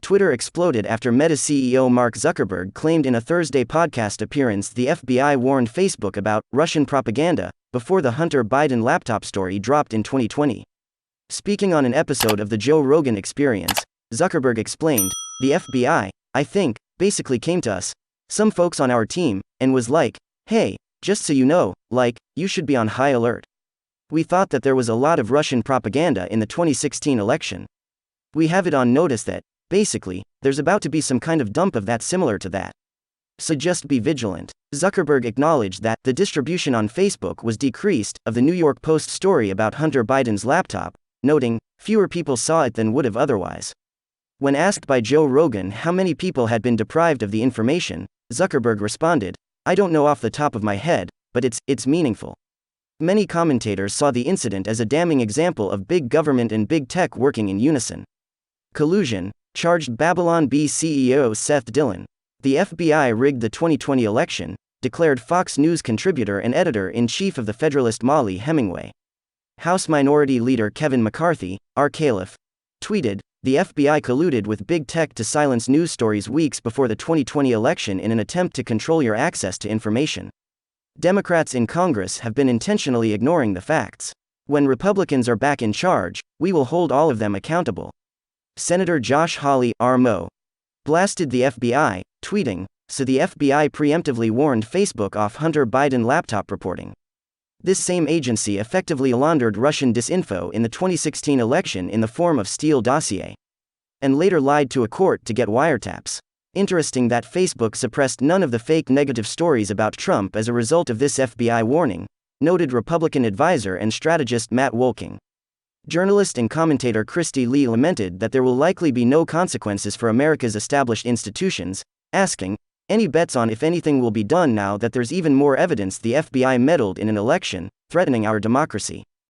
Twitter exploded after Meta CEO Mark Zuckerberg claimed in a Thursday podcast appearance the FBI warned Facebook about Russian propaganda before the Hunter Biden laptop story dropped in 2020. Speaking on an episode of The Joe Rogan Experience, Zuckerberg explained, "The FBI, I think, basically came to us, some folks on our team, and was like, hey, just so you know, you should be on high alert. We thought that there was a lot of Russian propaganda in the 2016 election. We have it on notice that, basically, there's about to be some kind of dump of that similar to that. So just be vigilant." Zuckerberg acknowledged that the distribution on Facebook was decreased of the New York Post story about Hunter Biden's laptop, noting, fewer people saw it than would have otherwise. When asked by Joe Rogan how many people had been deprived of the information, Zuckerberg responded, "I don't know off the top of my head, but it's meaningful." Many commentators saw the incident as a damning example of big government and big tech working in unison. Collusion, charged Babylon Bee CEO Seth Dillon. The FBI rigged the 2020 election, declared Fox News contributor and editor-in-chief of the Federalist Molly Hemingway. House Minority Leader Kevin McCarthy, R. Caliph, tweeted, "The FBI colluded with big tech to silence news stories weeks before the 2020 election in an attempt to control your access to information. Democrats in Congress have been intentionally ignoring the facts. When Republicans are back in charge, we will hold all of them accountable." Senator Josh Hawley, R-Mo, blasted the FBI, tweeting, "So the FBI preemptively warned Facebook off Hunter Biden laptop reporting. This same agency effectively laundered Russian disinfo in the 2016 election in the form of Steele dossier. And later lied to a court to get wiretaps. Interesting that Facebook suppressed none of the fake negative stories about Trump as a result of this FBI warning," noted Republican advisor and strategist Matt Wolking. Journalist and commentator Christy Lee lamented that there will likely be no consequences for America's established institutions, asking, "Any bets on if anything will be done now that there's even more evidence the FBI meddled in an election, threatening our democracy?"